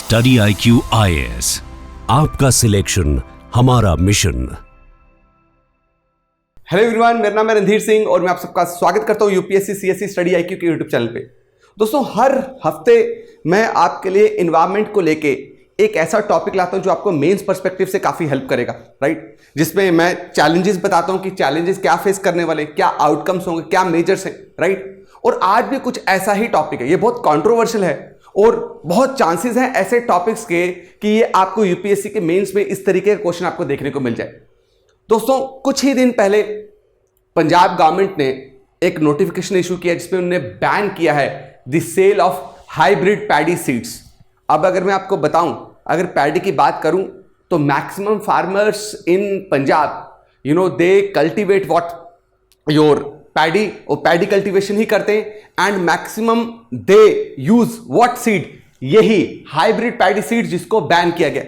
Study IQ IAS, आपका selection हमारा mission. Hello everyone, मेरा नाम है रणधीर सिंह और मैं आप सबका स्वागत करता हूं यूपीएससी सीएससी स्टडी IQ के यूट्यूब चैनल पे। दोस्तों, हर हफ्ते मैं आपके लिए एनवायरनमेंट को लेके एक ऐसा टॉपिक लाता हूं जो आपको मेंस पर्सपेक्टिव से काफी हेल्प करेगा, राइट। जिसमें मैं चैलेंजेस बताता हूं कि चैलेंजेस क्या फेस करने वाले, क्या आउटकम्स होंगे, क्या मेजर्स हैं, राइट। और आज भी कुछ ऐसा ही टॉपिक है। ये बहुत कंट्रोवर्शियल है और बहुत चांसेस हैं ऐसे टॉपिक्स के कि ये आपको यूपीएससी के मेंस में इस तरीके का क्वेश्चन आपको देखने को मिल जाए। दोस्तों, कुछ ही दिन पहले पंजाब गवर्नमेंट ने एक नोटिफिकेशन इशू किया जिसमें उन्होंने बैन किया है the sale of hybrid paddy seeds. अब अगर मैं आपको बताऊं, अगर पैडी की बात करूं तो maximum farmers in Punjab they cultivate what your paddy, और पैडी कल्टीवेशन ही करते हैं and maximum they use what seed, यही हाइब्रिड पैडी सीड जिसको बैन किया गया।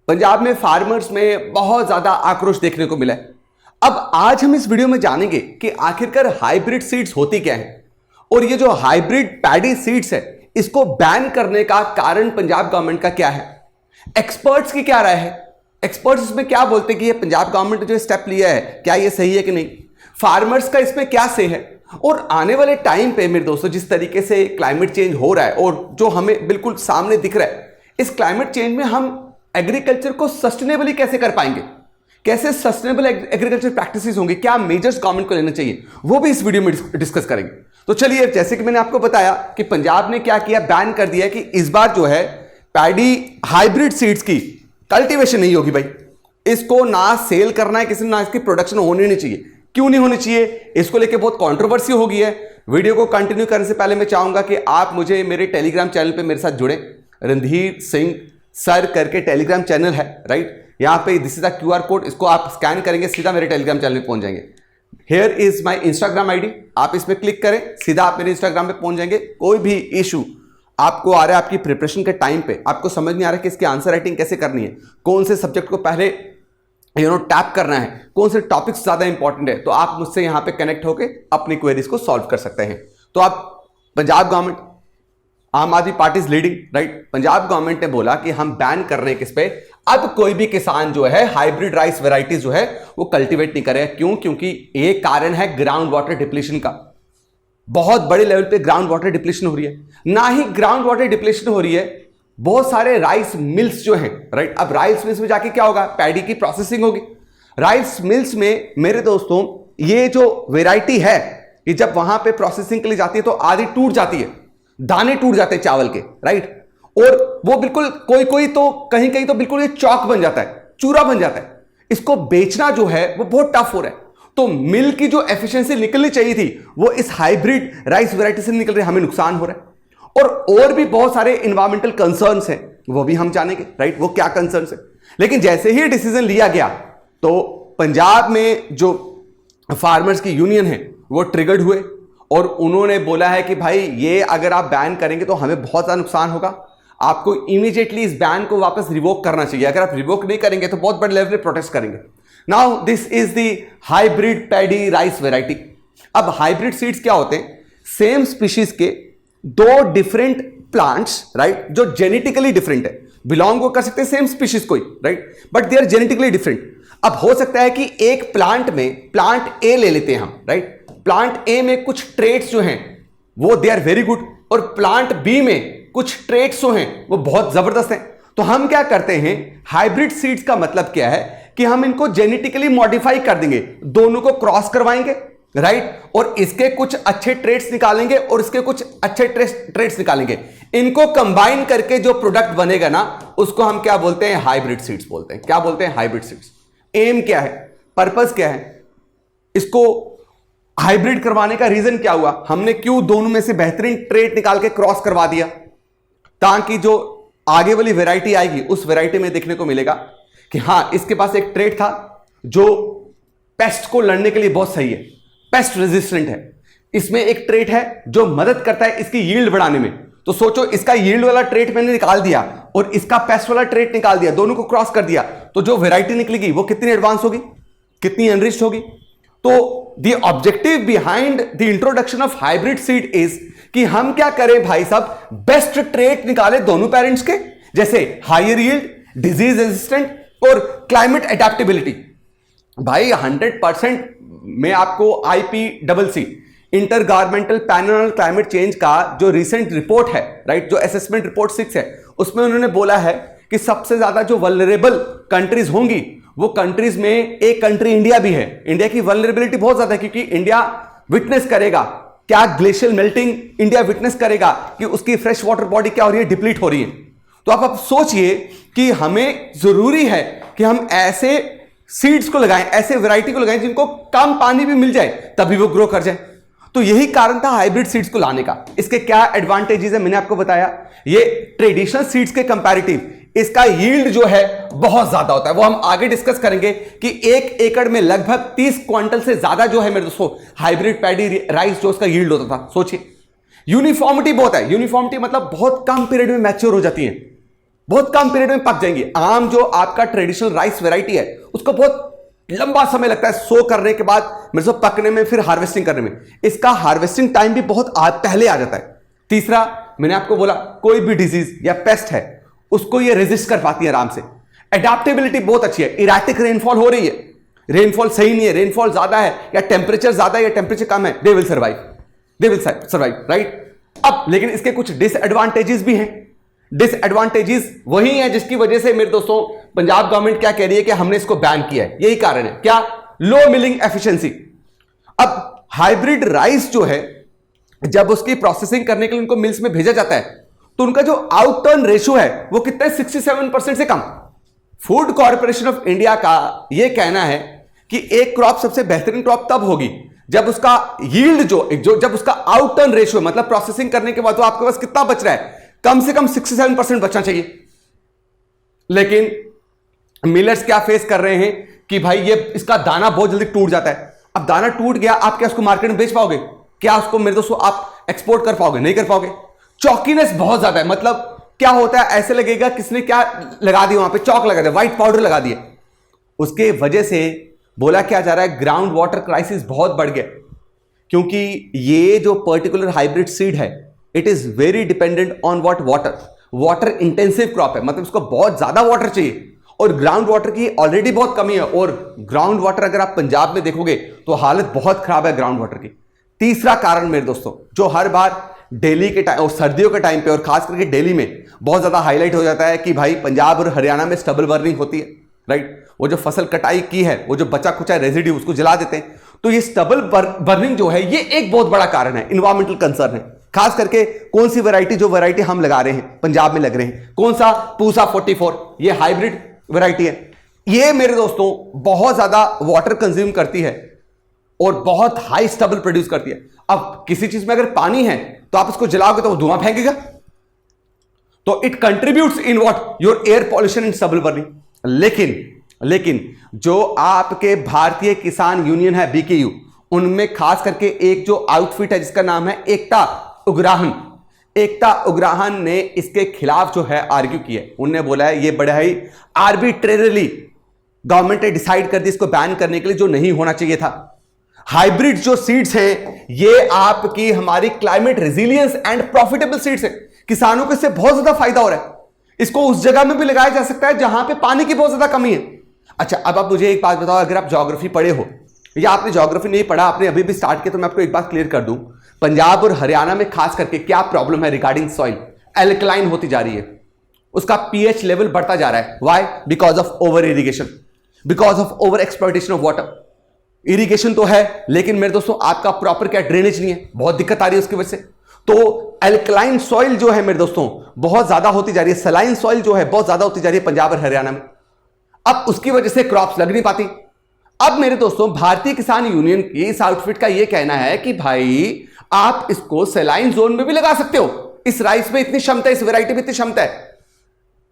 पंजाब में फार्मर्स में बहुत ज्यादा आक्रोश देखने को मिला है। अब आज हम इस वीडियो में जानेंगे कि आखिरकार हाइब्रिड सीड्स होती क्या है और ये जो हाइब्रिड पैडी सीड्स है इसको बैन करने का कारण पंजाब गवर्नमेंट का क्या है, एक्सपर्ट्स की क्या राय है, एक्सपर्ट्स इसमें क्या बोलते हैं कि ये पंजाब गवर्नमेंट ने जो स्टेप लिया है क्या ये सही है कि नहीं, फार्मर्स का इसमें क्या से है। और आने वाले टाइम पे मेरे दोस्तों, जिस तरीके से क्लाइमेट चेंज हो रहा है और जो हमें बिल्कुल सामने दिख रहा है, इस क्लाइमेट चेंज में हम एग्रीकल्चर को सस्टेनेबली कैसे कर पाएंगे, कैसे सस्टेनेबल एग्रीकल्चर प्रैक्टिसेस होंगी, क्या मेजर्स गवर्नमेंट को लेना चाहिए, वो भी इस वीडियो में डिस्कस करेंगे। तो चलिए, जैसे कि मैंने आपको बताया कि पंजाब ने क्या किया, बैन कर दिया कि इस बार जो है पैडी हाइब्रिड सीड्स की कल्टीवेशन नहीं होगी। भाई, इसको ना सेल करना है किसी ने, ना इसकी प्रोडक्शन होनी नहीं चाहिए। क्यों नहीं होनी चाहिए, इसको लेके बहुत कंट्रोवर्सी हो गई है। वीडियो को कंटिन्यू करने से पहले मैं चाहूंगा कि आप मुझे मेरे टेलीग्राम चैनल पे मेरे साथ जुड़े। रणधीर सिंह सर करके टेलीग्राम चैनल है, राइट। यहां पे this is the QR code, इसको आप स्कैन करेंगे सीधा मेरे टेलीग्राम चैनल पे पहुंच जाएंगे। Here is my Instagram ID, आप इस पर क्लिक करें, सीधा आप मेरे इंस्टाग्राम पे पहुंच जाएंगे। कोई भी इशू आपको आ रहा है आपकी प्रिपरेशन के टाइम पे, आपको समझ नहीं आ रहा है कि इसकी आंसर राइटिंग कैसे करनी है, कौन से सब्जेक्ट को पहले टैप करना है, कौन से टॉपिक्स ज्यादा इंपॉर्टेंट है, तो आप मुझसे यहां पे कनेक्ट होकर अपनी क्वेरीज को सॉल्व कर सकते हैं। तो आप पंजाब गवर्नमेंट, आम आदमी party is leading, right. Punjab government ने बोला कि हम बैन कर रहे हैं किस पे, अब कोई भी किसान जो है हाइब्रिड राइस वैरायटीज जो है वो कल्टीवेट नहीं करेगा। क्यों? क्योंकि एक कारण है ग्राउंड वाटर डिप्लीशन का। बहुत बड़े लेवल पे ग्राउंड वाटर डिप्लीशन हो रही है। ना ही ग्राउंड वाटर डिप्लीशन हो रही है, बहुत सारे राइस मिल्स जो हैं, राइट। अब राइस मिल्स में जाके क्या होगा, पैडी की प्रोसेसिंग होगी। राइस मिल्स में मेरे दोस्तों ये जो वेराइटी है कि जब वहां पे प्रोसेसिंग के लिए जाती है तो आधी टूट जाती है, दाने टूट जाते हैं चावल के, राइट। और वो बिल्कुल कोई तो कहीं कहीं तो बिल्कुल ये चौक बन जाता है, चूरा बन जाता है। इसको बेचना जो है वो बहुत टफ हो रहा है। तो मिल की जो एफिशिएंसी निकलनी चाहिए थी वो इस हाइब्रिड राइस वैरायटी से निकल रही है, हमें नुकसान हो रहा है। और भी बहुत सारे इन्वायरमेंटल कंसर्न्स हैं, वो भी हम जानेंगे, राइट। वो क्या कंसर्न्स है। लेकिन जैसे ही डिसीजन लिया गया तो पंजाब में जो फार्मर्स की यूनियन है वो ट्रिगर्ड हुए और उन्होंने बोला है कि भाई ये अगर आप बैन करेंगे तो हमें बहुत ज्यादा नुकसान होगा, आपको इमीडिएटली इस बैन को वापस रिवोक करना चाहिए। अगर आप रिवोक नहीं करेंगे तो बहुत बड़े लेवल पे प्रोटेस्ट करेंगे। Now this is the hybrid paddy rice variety. अब हाइब्रिड सीड्स क्या होते हैं, सेम स्पीशीज के दो डिफरेंट प्लांट्स, राइट, जो जेनेटिकली डिफरेंट है, बिलोंग वो कर सकते हैं सेम स्पीशीज कोई, right, but they are genetically different. अब हो सकता है कि एक प्लांट में, प्लांट ए ले लेते हैं हम, राइट, प्लांट ए में कुछ ट्रेट्स जो हैं वो दे आर वेरी गुड और प्लांट बी में कुछ ट्रेट्स जो हैं वो बहुत जबरदस्त हैं। तो हम क्या करते हैं, हाइब्रिड सीड्स का मतलब क्या है कि हम इनको जेनेटिकली मॉडिफाई कर देंगे, दोनों को क्रॉस करवाएंगे, राइट, और इसके कुछ अच्छे ट्रेट्स निकालेंगे और इसके कुछ अच्छे ट्रेट्स निकालेंगे। इनको कंबाइन करके जो प्रोडक्ट बनेगा ना उसको हम क्या बोलते हैं, हाइब्रिड सीड्स बोलते हैं। क्या बोलते हैं, हाइब्रिड सीड्स। एम क्या है, पर्पस क्या है, इसको हाइब्रिड करवाने का रीजन क्या हुआ, हमने क्यों दोनों में से बेहतरीन ट्रेट निकाल के क्रॉस करवा दिया, ताकि जो आगे वाली वैरायटी आएगी उस वैरायटी में देखने को मिलेगा कि हां इसके पास एक ट्रेट था जो पेस्ट को लड़ने के लिए बहुत सही है, पेस्ट रेजिस्टेंट है। इसमें एक ट्रेट है जो मदद करता है इसकी यील्ड बढ़ाने में। तो सोचो, इसका यील्ड वाला ट्रेट मैंने निकाल दिया और इसका पेस्ट वाला ट्रेट निकाल दिया, दोनों को क्रॉस कर दिया, तो जो वैरायटी निकलेगी वो कितनी एडवांस होगी, कितनी एनरिच्ड होगी। तो the objective behind the introduction of hybrid seed is कि हम क्या करें भाई साहब, बेस्ट ट्रेट निकाले दोनों पेरेंट्स के, जैसे हायर यील्ड, डिजीज रेजिस्टेंट और क्लाइमेट एडेप्टेबिलिटी। भाई 100% में आपको IPCC inter governmental panel on climate change का जो रिसेंट रिपोर्ट है, राइट, जो असेसमेंट रिपोर्ट 6 है, उसमें उन्होंने बोला है कि सबसे ज्यादा जो वल्नरेबल कंट्रीज होंगी वो कंट्रीज में एक कंट्री इंडिया भी है। इंडिया की वल्नरेबिलिटी बहुत ज्यादा है क्योंकि इंडिया विटनेस करेगा क्या, ग्लेशियल मेल्टिंग इंडिया विटनेस करेगा कि उसकी फ्रेश वाटर बॉडी क्या हो रही है, डिप्लीट हो रही है। तो आप सोचिए कि हमें जरूरी है कि हम ऐसे सीड्स को लगाएं, ऐसे वैरायटी को लगाएं जिनको कम पानी भी मिल जाए तभी वो ग्रो कर जाए। तो यही कारण था हाइब्रिड सीड्स को लाने का। इसके क्या एडवांटेजेस है मैंने आपको बताया। ये ट्रेडिशनल सीड्स के कंपैरेटिव इसका यील्ड जो है बहुत ज्यादा होता है, वो हम आगे डिस्कस करेंगे कि 1 एकड़ में लगभग 30 क्विंटल से ज्यादा जो है मेरे दोस्तों हाइब्रिड पैडी राइस जो उसका यील्ड होता था। सोचिए, यूनिफॉर्मिटी बहुत है। यूनिफॉर्मिटी मतलब बहुत कम पीरियड में मैच्योर हो जाती है, बहुत कम पीरियड में पक जाएंगी। आम जो आपका ट्रेडिशनल राइस वैरायटी है उसको बहुत लंबा समय लगता है सो करने के बाद मेरे से पकने में, फिर हार्वेस्टिंग करने में। इसका हार्वेस्टिंग टाइम भी बहुत पहले आ जाता है। तीसरा, मैंने आपको बोला कोई भी डिजीज या पेस्ट है उसको ये रेजिस्ट कर पाती है आराम से। एडेप्टेबिलिटी बहुत अच्छी है। इरेटिक रेनफॉल हो रही है, रेनफॉल सही नहीं है, रेनफॉल ज्यादा है या टेम्परेचर ज्यादा है या टेम्परेचर कम है, दे विल सर्वाइव, राइट। अब लेकिन इसके कुछ डिसएडवांटेजेस भी हैं। डिसएडवांटेजेस वही है जिसकी वजह से मेरे दोस्तों पंजाब गवर्नमेंट क्या कह रही है कि हमने इसको बैन किया है। यही कारण है, क्या, लो मिलिंग एफिशिएंसी। अब हाइब्रिड राइस जो है जब उसकी प्रोसेसिंग करने के लिए उनको मिल्स में भेजा जाता है तो उनका जो आउट टर्न रेशियो है वो कितना है, 67% से कम। फूड कॉर्पोरेशन ऑफ इंडिया का यह कहना है कि एक क्रॉप सबसे बेहतरीन क्रॉप तब होगी जब उसका यील्ड जब उसका आउट टर्न रेशियो मतलब प्रोसेसिंग करने के बाद तो आपके पास कितना बच रहा है, कम से कम 67% बचना चाहिए। लेकिन मिलर्स क्या फेस कर रहे हैं कि भाई ये इसका दाना बहुत जल्दी टूट जाता है। अब दाना टूट गया, आप क्या उसको मार्केट में बेच पाओगे? क्या उसको मेरे दोस्तों आप एक्सपोर्ट कर पाओगे? नहीं कर पाओगे। चौकीनेस बहुत ज्यादा है, मतलब क्या होता है, ऐसे लगेगा किसने क्या लगा दिया, वहां पे चौक लगा दिया, व्हाइट पाउडर लगा दिया। उसके वजह से बोला क्या जा रहा है, ग्राउंड वाटर क्राइसिस बहुत बढ़ गया, क्योंकि ये जो पर्टिकुलर हाइब्रिड सीड है it is very dependent on water intensive crop है, मतलब इसको बहुत ज्यादा वाटर चाहिए और ग्राउंड वाटर की ऑलरेडी बहुत कमी है। और ग्राउंड वाटर अगर आप पंजाब में देखोगे तो हालत बहुत खराब है ग्राउंड वाटर की। तीसरा कारण मेरे दोस्तों जो हर बार दिल्ली के टाइम और सर्दियों के टाइम पे और खास करके दिल्ली में बहुत ज्यादा हाईलाइट हो जाता है कि भाई पंजाब और हरियाणा में स्टबल बर्निंग होती है, राइट। वो जो फसल कटाई की है, वो जो बचा कुचा रेजिड्यू उसको जला देते हैं। तो ये स्टबल बर्निंग जो है ये एक बहुत बड़ा कारण है, इन्वायरमेंटल कंसर्न है। खास करके कौन सी वैरायटी हम लगा रहे हैं, पंजाब में लग रहे हैं, कौन सा, पूसा 44, ये हाइब्रिड वैरायटी है। ये मेरे दोस्तों बहुत ज्यादा वाटर कंज्यूम करती है और बहुत हाई स्टबल प्रोड्यूस करती है। अब किसी चीज में अगर पानी है तो आप इसको जलाओगे तो वो धुआं फेंकेगा, तो it contributes in what, your air pollution and stubble burning. लेकिन जो आपके भारतीय किसान यूनियन है BKU, उनमें खास करके एक जो आउटफिट है जिसका नाम है एकता उग्राहन ने इसके खिलाफ जो है आर्ग्यू किया। उन्होंने बोला है ये बड़ा ही आर्बिट्रेरली गवर्नमेंट ने डिसाइड कर दी इसको बैन करने के लिए, जो नहीं होना चाहिए था। हाइब्रिड जो सीड्स हैं ये आपकी हमारी climate resilience and profitable seeds हैं। किसानों को इससे बहुत ज्यादा फायदा हो रहा है। इसको उस जगह में भी लगाया जा सकता है जहां पे पानी की बहुत ज्यादा कमी है। अच्छा, अब आप मुझे एक बात बताओ, अगर आप ज्योग्राफी पढ़े हो या आपने ज्योग्राफी नहीं पढ़ा, आपने अभी भी स्टार्ट किया, तो मैं आपको एक बात क्लियर कर दूं, पंजाब और हरियाणा में खास करके क्या प्रॉब्लम है रिगार्डिंग सॉइल, एल्कलाइन होती जा रही है, उसका pH लेवल बढ़ता जा रहा है। Why? Because of over irrigation, because of over exploitation of water. Irrigation तो है लेकिन मेरे दोस्तों आपका प्रॉपर क्या ड्रेनेज नहीं है, बहुत दिक्कत आ रही है उसकी वजह से। तो एल्कलाइन सॉइल जो है मेरे दोस्तों बहुत ज्यादा होती जा रही है, सलाइन सॉइल जो है बहुत ज्यादा होती जा रही है पंजाब और हरियाणा में। अब उसकी वजह से क्रॉप्स लग नहीं पाती। अब मेरे दोस्तों भारतीय किसान यूनियन की इस आउटफिट का यह कहना है कि भाई आप इसको सलाइन जोन में भी लगा सकते हो, इस राइस में इतनी क्षमता है, इस वैरायटी में इतनी क्षमता है।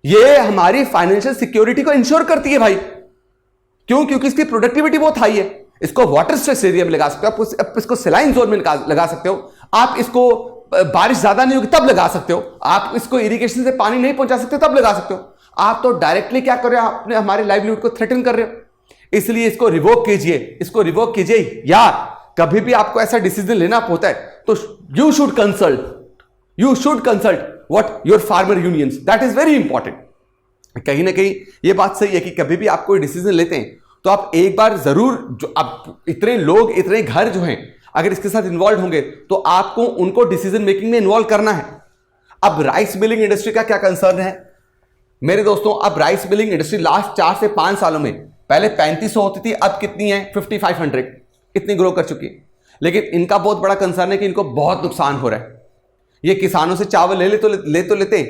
यह हमारी फाइनेंशियल सिक्योरिटी को इंश्योर करती है भाई। क्यों? क्योंकि इसकी प्रोडक्टिविटी बहुत हाई है। इसको वाटर स्ट्रेस एरिया में लगा सकते हो आप, इसको सलाइन जोन में लगा सकते हो आप, इसको बारिश ज्यादा नहीं होगी तब लगा सकते हो आप, इसको इरिगेशन से पानी नहीं पहुंचा सकते तब लगा सकते हो आप। तो डायरेक्टली क्या कर रहे हो, आपने हमारे लाइवलीहुड को थ्रेटन कर रहे हो। इसलिए इसको रिवोक कीजिए, या कभी भी आपको ऐसा डिसीजन लेना होता है तो you should consult what your farmer unions, that is very important. कहीं ना कहीं ये बात सही है कि कभी भी आप कोई डिसीजन लेते हैं तो आप एक बार जरूर, जो आप इतने लोग इतने घर जो हैं अगर इसके साथ इन्वॉल्व होंगे तो आपको उनको डिसीजन मेकिंग में इन्वॉल्व करना है। अब राइस मिलिंग इंडस्ट्री का क्या कंसर्न है मेरे दोस्तों? अब राइस मिलिंग इंडस्ट्री लास्ट 4 से 5 सालों में, पहले 3500 होती थी, अब कितनी है? 5500, इतनी ग्रो कर चुकी है। लेकिन इनका बहुत बड़ा कंसर्न है कि इनको बहुत नुकसान हो रहा है। ये किसानों से चावल ले लेते,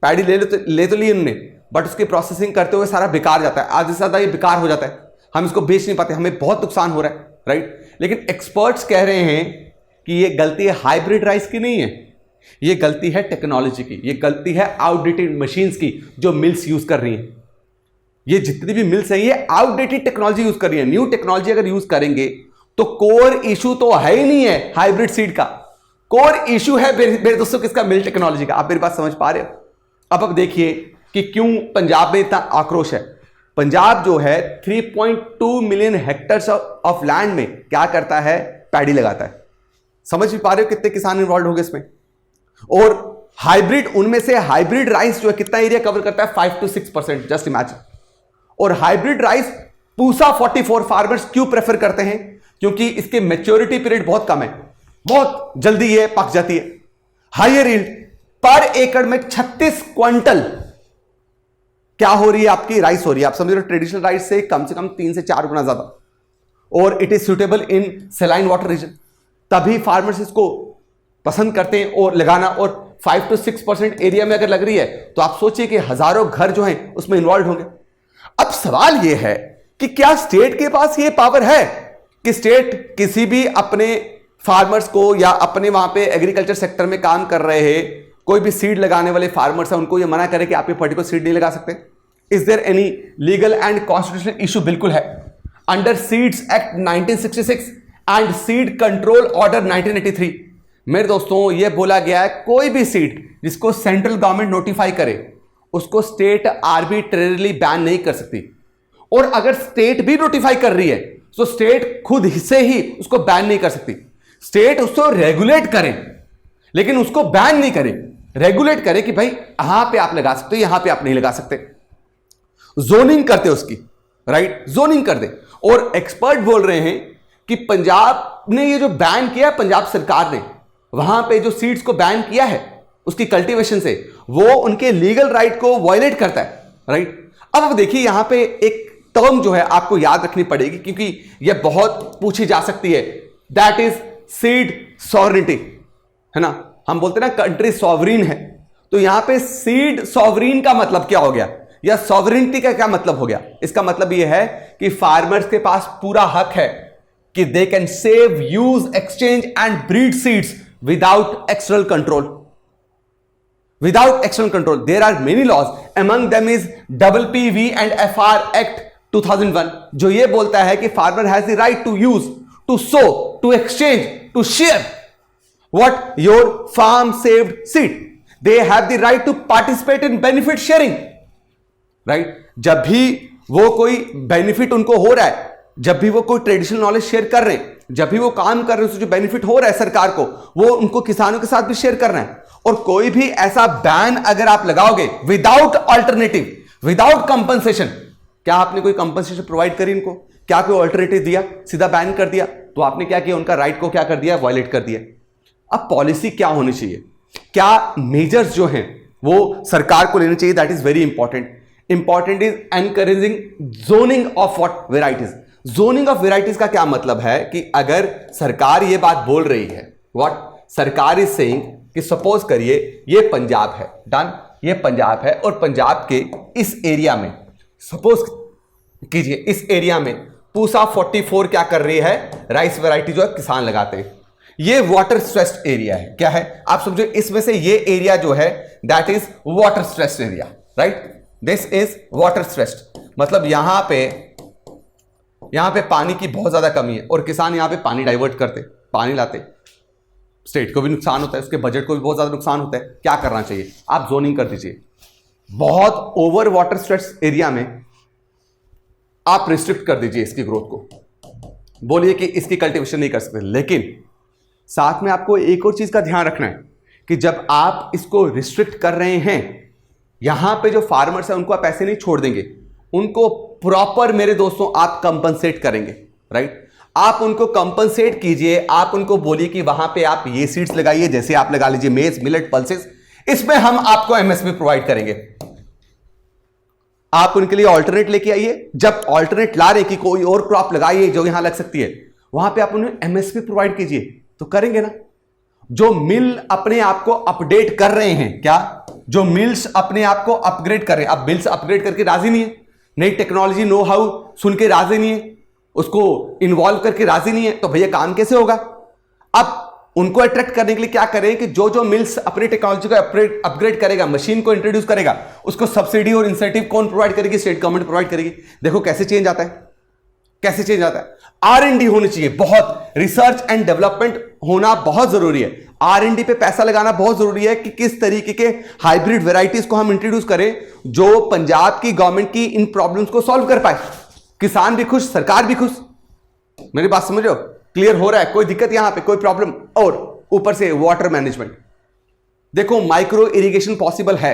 पैडी ले तो ली उन्होंने, बट उसकी प्रोसेसिंग करते हुए सारा बेकार जाता है, आधे से ज़्यादा ये बेकार हो जाता है, हम इसको बेच नहीं पाते, हमें बहुत नुकसान हो रहा है, राइट। लेकिन एक्सपर्ट्स कह रहे हैं कि ये गलती हाइब्रिड राइस की नहीं है, ये गलती है टेक्नोलॉजी की, ये गलती है आउटडेटेड मशीन्स की जो मिल्स यूज कर रही हैं। ये जितनी भी मिल्स हैं ये आउटडेटेड टेक्नोलॉजी यूज कर रही है। न्यू टेक्नोलॉजी अगर यूज करेंगे तो कोर इशू तो है ही नहीं है हाइब्रिड सीड का, कोर इशू है मेरे दोस्तों किसका? मिल टेक्नोलॉजी का। आप मेरी बात समझ पा रहे हो? अब देखिए कि क्यों पंजाब में इतना आक्रोश है। पंजाब जो है 3.2 मिलियन हेक्टेयर्स ऑफ लैंड में क्या करता है? पैडी लगाता है। समझ भी पा रहे हो कितने किसान इन्वॉल्व हो गए इसमें? और हाइब्रिड, उनमें से हाइब्रिड राइस जो है कितना एरिया कवर करता है? 5 to 6%, जस्ट इमेजिन। और हाइब्रिड राइस पूसा 44 फार्मर्स क्यों प्रेफर करते हैं? क्योंकि इसके मैच्योरिटी पीरियड बहुत कम है, बहुत जल्दी ये पक जाती है। हायर यील्ड पर एकड़ में 36 क्विंटल क्या हो रही है? आपकी राइस हो रही है। आप समझ रहे हो ट्रेडिशनल राइस से कम 3 से 4 गुना ज्यादा। और it is suitable in saline water region, तभी फार्मर्स इसको पसंद करते हैं और लगाना। और 5 to 6% एरिया में अगर लग रही है तो आप सोचिए कि हजारों घर जो हैं उसमें इन्वॉल्व होंगे। अब सवाल यह है कि क्या स्टेट के पास यह पावर है कि स्टेट किसी भी अपने फार्मर्स को या अपने वहां पे एग्रीकल्चर सेक्टर में काम कर रहे हैं कोई भी सीड लगाने वाले फार्मर्स हैं उनको यह मना करे कि आप ये पर्टिकुलर सीड नहीं लगा सकते? Is there any legal and constitutional issue? बिल्कुल है। Under seeds act 1966 and seed control order 1983 मेरे दोस्तों यह बोला गया है कोई भी सीड जिसको सेंट्रल गवर्नमेंट नोटिफाई करे उसको स्टेट आर्बिट्रेरली बैन नहीं कर सकती। और अगर स्टेट भी नोटिफाई कर रही है तो स्टेट खुद से ही उसको बैन नहीं कर सकती। स्टेट उसको रेगुलेट करे लेकिन उसको बैन नहीं करे, रेगुलेट करे कि भाई यहां पे आप लगा सकते हो, यहां पे आप नहीं लगा सकते। जोनिंग करते उसकी, राइट, जोनिंग कर दे। और एक्सपर्ट बोल रहे हैं कि पंजाब ने ये जो बैन किया, पंजाब सरकार ने वहां पे जो सीड्स को बैन किया है उसकी कल्टीवेशन से, वो उनके लीगल राइट को वायलेट करता है, राइट। अब आप देखिए यहां पे एक टर्म जो है आपको याद रखनी पड़ेगी क्योंकि यह बहुत पूछी जा सकती है, दैट इज सीड सॉवरेनिटी, है ना। हम बोलते हैं ना कंट्री सॉवरीन है, तो यहां पे सीड सॉवरीन का मतलब क्या हो गया या सॉवरेनिटी का क्या मतलब हो गया? इसका मतलब यह है कि फार्मर्स के पास पूरा हक है कि they can save, use, exchange and breed seeds without external control. Without external control, there are many laws. Among them is PPV and FR Act 2001, जो ये बोलता है कि farmer has the right to use, to sow, to exchange, to share what your farm saved seed. They have the right to participate in benefit sharing, right? जब भी वो कोई benefit उनको हो रहा है, जब भी वो कोई ट्रेडिशनल नॉलेज शेयर कर रहे हैं, जब भी वो काम कर रहे हैं, उससे जो बेनिफिट हो रहा है सरकार को, वो उनको किसानों के साथ भी शेयर करना है। और कोई भी ऐसा बैन अगर आप लगाओगे विदाउट ऑल्टरनेटिव, विदाउट कंपनसेशन, क्या आपने कोई कंपनसेशन प्रोवाइड करी इनको? क्या कोई ऑल्टरनेटिव दिया? सीधा बैन कर दिया, तो आपने क्या किया? उनका राइट को क्या कर दिया? वायलेट कर दिया। अब पॉलिसी क्या होनी चाहिए? क्या मेजर्स जो हैं वो सरकार को लेने चाहिए? That is very important. Important is encouraging zoning of what varieties. Zoning of varieties का क्या मतलब है कि अगर सरकार ये बात बोल रही है, व्हाट सरकार इज सेइंग कि सपोज करिए ये पंजाब है, डन, ये पंजाब है और पंजाब के इस एरिया में सपोज कीजिए इस एरिया में पूसा 44 क्या कर रही है? राइस वैरायटी जो है किसान लगाते हैं। ये वाटर स्ट्रेस्ड एरिया है। क्या है? आप समझो इसमें से ये एरिया जो है that is water stressed area, right. This is water stressed, मतलब यहां पे पानी की बहुत ज्यादा कमी है और किसान यहां पे पानी डाइवर्ट करते, पानी लाते, स्टेट को भी नुकसान होता है, उसके बजट को भी बहुत ज्यादा नुकसान होता है। क्या करना चाहिए? आप जोनिंग कर दीजिए। बहुत ओवर वाटर स्ट्रेस एरिया में आप रिस्ट्रिक्ट कर दीजिए इसकी ग्रोथ को, बोलिए कि इसकी कल्टीवेशन नहीं कर सकते। लेकिन साथ में आपको एक और चीज का ध्यान रखना है कि जब आप इसको रिस्ट्रिक्ट कर रहे हैं, यहां पे जो फार्मर्स हैं उनको आप ऐसे नहीं छोड़ देंगे, उनको प्रॉपर मेरे दोस्तों आप कंपनसेट करेंगे, राइट। आप उनको कंपनसेट कीजिए, आप उनको बोलिए कि वहां पे आप ये सीड्स लगाइए, जैसे आप लगा लीजिए मेज, मिलेट, पल्सेस, इसमें हम आपको एमएसपी प्रोवाइड करेंगे। आप उनके लिए ऑल्टरनेट लेके आइए, जब ऑल्टरनेट ला रहे कि कोई और क्रॉप लगाइए जो यहां लग सकती है, वहां पे आप उन्हें एमएसपी प्रोवाइड कीजिए, तो करेंगे ना। जो मिल अपने आप को अपडेट कर रहे हैं, क्या जो मिल्स अपने आप को अपग्रेड कर रहे हैं, अब मिल्स अपग्रेड करके राजी नहीं है, नई टेक्नोलॉजी नो हाउ सुन के राजी नहीं है, उसको इन्वॉल्व करके राजी नहीं है, तो भैया काम कैसे होगा। अब उनको अट्रैक्ट करने के लिए क्या करें कि जो जो मिल्स अपनी टेक्नोलॉजी को अपग्रेड करेगा, मशीन को इंट्रोड्यूस करेगा, उसको सब्सिडी और इंसेंटिव कौन प्रोवाइड करेगी, स्टेट गवर्नमेंट प्रोवाइड करेगी। देखो कैसे चेंज आता है, कैसे चेंज आता है। R&D होनी चाहिए, बहुत रिसर्च एंड डेवलपमेंट होना बहुत जरूरी है। R&D पे पैसा लगाना बहुत जरूरी है कि किस तरीके के हाइब्रिड वेराइटीज को हम इंट्रोड्यूस करें जो पंजाब की गवर्नमेंट की इन प्रॉब्लम्स को सॉल्व कर पाए। किसान भी खुश, सरकार भी खुश। मेरी बात समझ रहे हो, क्लियर हो रहा है, कोई दिक्कत यहां पे, कोई प्रॉब्लम। और ऊपर से वाटर मैनेजमेंट, देखो माइक्रो इरिगेशन पॉसिबल है,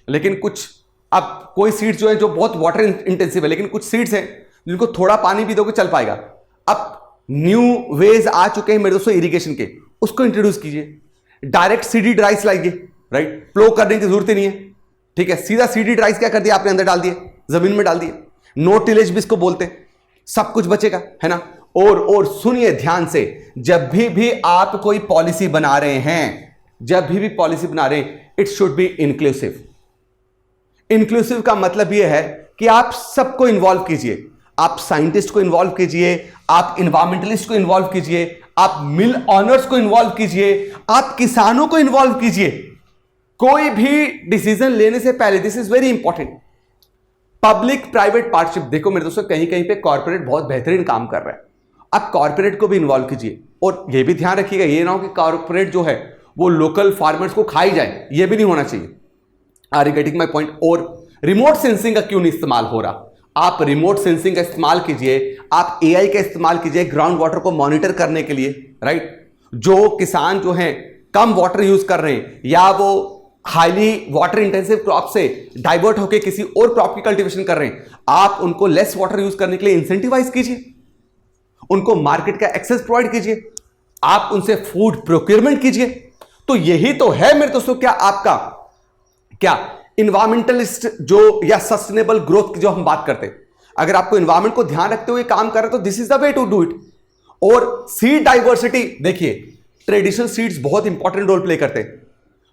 लेकिन कुछ अब कोई सीड्स जो है जो बहुत वाटर इंटेंसिव है, लेकिन कुछ सीड्स हैं जिनको थोड़ा पानी भी दोगे चल पाएगा। अब न्यू वेज आ चुके हैं मेरे दोस्तों इरिगेशन के, उसको इंट्रोड्यूस कीजिए। डायरेक्ट सीडेड राइस लाइए, राइट, प्लो करने की जरूरत ही नहीं है, ठीक है, सीधा सीडेड राइस क्या कर दिया आपने, अंदर डाल दिए, जमीन में डाल दिए। नो टिलेज भी इसको बोलते हैं, सब कुछ बचेगा, है ना। और सुनिए ध्यान से, जब भी आप कोई पॉलिसी बना रहे हैं, जब भी पॉलिसी बना रहे हैं, it should be inclusive. Inclusive का मतलब यह है कि आप सबको इन्वॉल्व कीजिए, आप साइंटिस्ट को इन्वॉल्व कीजिए, आप इन्वायरमेंटलिस्ट को इन्वॉल्व कीजिए, आप मिल ऑनर्स को इन्वॉल्व कीजिए, आप किसानों को इन्वॉल्व कीजिए। कोई भी डिसीजन लेने से पहले, this is very important, public private partnership. देखो मेरे दोस्तों, कहीं कहीं पे कॉर्पोरेट बहुत बेहतरीन काम कर रहा है, आप कॉर्पोरेट को भी इन्वॉल्व कीजिए। और यह भी ध्यान रखिएगा, ये ना हो कि कॉर्पोरेट जो है वो लोकल फार्मर्स को खाई जाए, यह भी नहीं होना चाहिए। Are you getting my point. और रिमोट सेंसिंग का क्यों नहीं इस्तेमाल हो रहा, आप रिमोट सेंसिंग का इस्तेमाल कीजिए, आप एआई का इस्तेमाल कीजिए ग्राउंड वाटर को मॉनिटर करने के लिए, राइट। जो किसान जो हैं कम वाटर यूज कर रहे हैं या वो हाईली वाटर इंटेंसिव क्रॉप से डाइवर्ट होकर किसी और क्रॉप की कल्टीवेशन कर रहे हैं, आप उनको लेस वाटर यूज करने के लिए इंसेंटिवाइज कीजिए, उनको मार्केट का एक्सेस प्रोवाइड कीजिए, आप उनसे फूड प्रोक्योरमेंट कीजिए। तो यही तो है मेरे दोस्तों क्या आपका क्या इन्वायरमेंटलिस्ट जो या सस्टेनेबल ग्रोथ की जो हम बात करते हैं, अगर आपको इन्वायरमेंट को ध्यान रखते हुए काम कर रहे तो this is the way to do it. और सीड डाइवर्सिटी, देखिए ट्रेडिशनल सीड्स बहुत इंपॉर्टेंट रोल प्ले करते हैं।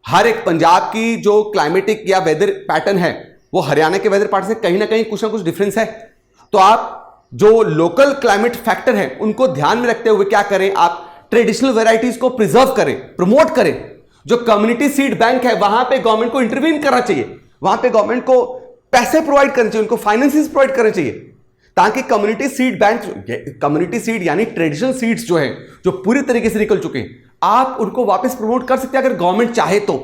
हर एक पंजाब की जो क्लाइमेटिक या वेदर पैटर्न है वो हरियाणा के वेदर पैटर्न से कहीं ना कहीं कुछ ना कुछ डिफरेंस है। तो आप जो लोकल क्लाइमेट फैक्टर है उनको ध्यान में रखते हुए क्या करें, आप ट्रेडिशनल वेराइटीज को प्रिजर्व करें, प्रमोट करें। जो कम्युनिटी सीड बैंक है वहां पे गवर्नमेंट को इंटरवीन करना चाहिए, वहां पे गवर्नमेंट को पैसे प्रोवाइड करने चाहिए, उनको फाइनेंसिस प्रोवाइड करने चाहिए, ताकि community seed bank, community seed यानी ट्रेडिशनल सीड्स जो हैं जो पूरी तरीके से निकल चुके हैं, आप उनको वापस प्रमोट कर सकते हैं अगर गवर्नमेंट चाहे तो।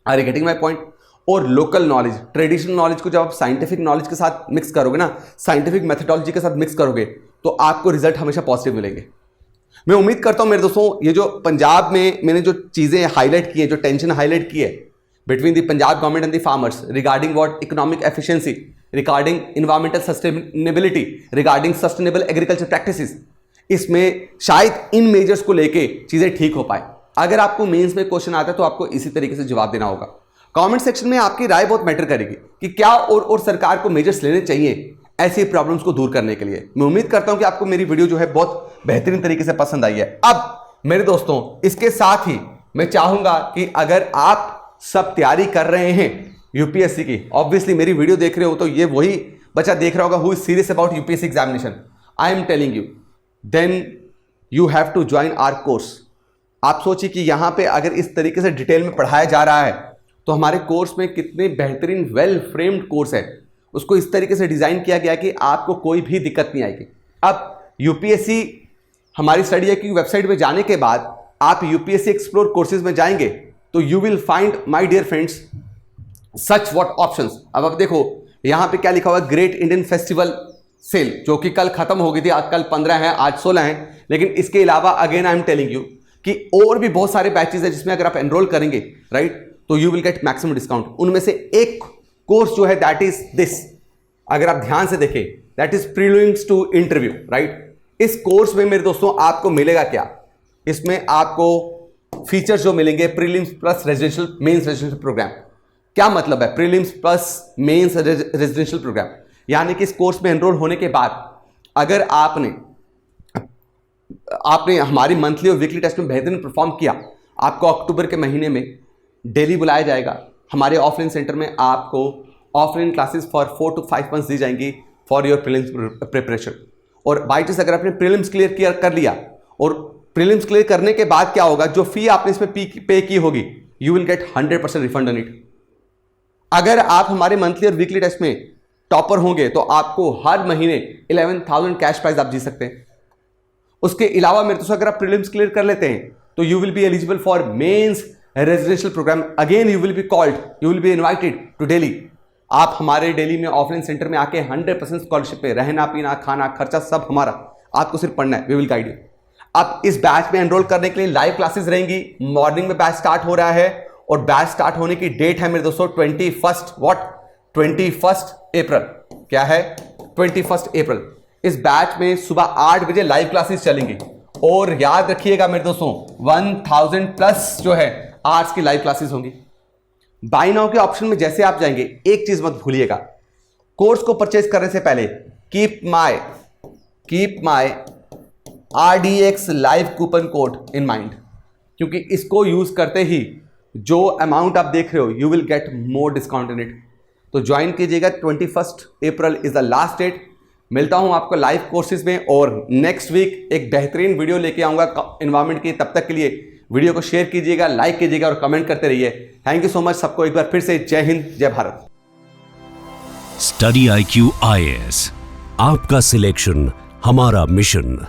Are you getting my point. और लोकल नॉलेज, ट्रेडिशनल नॉलेज को जब आप साइंटिफिक नॉलेज के साथ मिक्स करोगे ना, साइंटिफिक मेथडोलॉजी के साथ मिक्स करोगे, तो आपको रिजल्ट हमेशा पॉजिटिव मिलेंगे। मैं उम्मीद करता हूं मेरे दोस्तों, ये जो पंजाब में मैंने जो चीजें हाईलाइट की है, जो टेंशन हाईलाइट की है between the Punjab government and the farmers regarding what economic efficiency, regarding environmental sustainability, regarding sustainable agriculture practices, इसमें शायद इन मेजर्स को लेके चीजें ठीक हो पाए। अगर आपको मेंस में क्वेश्चन आता है तो आपको इसी तरीके से जवाब देना होगा। कमेंट सेक्शन में आपकी राय बहुत मैटर करेगी कि क्या और सरकार को मेजर्स लेने चाहिए ऐसी प्रॉब्लम्स को दूर करने के लिए। मैं उम्मीद करता हूं कि आपको मेरी वीडियो जो है बहुत बेहतरीन तरीके से पसंद आई है। अब मेरे दोस्तों, इसके साथ ही मैं चाहूंगा कि अगर आप सब तैयारी कर रहे हैं यूपीएससी की, ऑब्वियसली मेरी वीडियो देख रहे हो तो ये वही बच्चा देख रहा होगा who is serious about UPSC examination, I am telling you, then you have to join our course. आप सोचिए कि यहां पे अगर इस तरीके से डिटेल में पढ़ाया जा रहा है तो हमारे कोर्स में कितने बेहतरीन वेल फ्रेम्ड कोर्स है, उसको इस तरीके से डिजाइन किया गया कि आपको कोई भी दिक्कत नहीं आएगी। अब यूपीएससी हमारी स्टडी आई की वेबसाइट पे जाने के बाद आप यूपीएससी एक्सप्लोर कोर्सेज में जाएंगे तो you will find my dear friends such what options. अब आप देखो यहां पे क्या लिखा हुआ है, ग्रेट इंडियन फेस्टिवल सेल, जो कि कल खत्म हो गई थी, आज कल 15 है, आज 16 है, लेकिन इसके अलावा again I am telling you कि और भी बहुत सारे बैचेस है जिसमें अगर आप एनरोल करेंगे राइट तो you will get maximum discount. उनमें से एक कोर्स जो है दैट इज दिस, अगर आप ध्यान से देखें that is prelims to interview right. इस कोर्स में मेरे दोस्तों आपको मिलेगा क्या, इसमें आपको फीचर्स जो मिलेंगे prelims plus residential mains residential programme. क्या मतलब है prelims plus mains residential programme, यानी कि इस कोर्स में एनरोल होने के बाद अगर आपने हमारी मंथली और वीकली टेस्ट में बेहतरीन परफॉर्म किया, आपको अक्टूबर के महीने में दिल्ली बुलाया जाएगा। हमारे ऑफलाइन सेंटर में आपको offline classes for 4 to 5 months दी जाएंगी फॉर योर प्रीलिम्स प्रिपरेशन। और बाई चांस अगर आपने प्रीलिम्स क्लियर कर लिया और प्रीलिम्स क्लियर करने के बाद क्या होगा, जो फी आपने इसमें पे की होगी you will gate 100% refund on it. अगर आप हमारे मंथली और वीकली टेस्ट में टॉपर होंगे तो आपको हर महीने 11,000 कैश प्राइज आप जीत सकते हैं। उसके अलावा मेरे दोस्तों अगर आप प्रीलिम्स क्लियर कर लेते हैं तो you will be eligible for mains residential programme. Again you will be called, you will be invited to Delhi. आप हमारे दिल्ली में ऑफलाइन सेंटर में आके 100% स्कॉलरशिप पे रहना पीना खाना खर्चा सब हमारा, आपको सिर्फ पढ़ना है, वी विल गाइड यू। अब इस बैच में एनरोल करने के लिए लाइव क्लासेस रहेंगी। मॉर्निंग में बैच स्टार्ट हो रहा है और बैच स्टार्ट होने की डेट है मेरे दोस्तों 21 अप्रैल। क्या है 21 अप्रैल। इस बैच में सुबह 8 बजे लाइव क्लासेस चलेंगी और याद रखिएगा मेरे दोस्तों 1000 प्लस जो है आवर्स की लाइव क्लासेस होंगी। बाय नाउ के ऑप्शन में जैसे आप जाएंगे एक चीज मत भूलिएगा, कोर्स को परचेज करने से पहले keep my RDX live coupon code in mind, क्योंकि इसको यूज करते ही जो अमाउंट आप देख रहे हो you will get more discount in it. तो ज्वाइन कीजिएगा, 21 April is the last date. मिलता हूं आपको लाइव कोर्सेज में और नेक्स्ट वीक एक बेहतरीन वीडियो लेके आऊंगा एनवायरमेंट की। तब तक के लिए वीडियो को शेयर कीजिएगा, लाइक कीजिएगा और कमेंट करते रहिए। थैंक यू सो मच सबको एक बार फिर से जय हिंद जय भारत। स्टडी IQ IAS, आपका सिलेक्शन हमारा मिशन।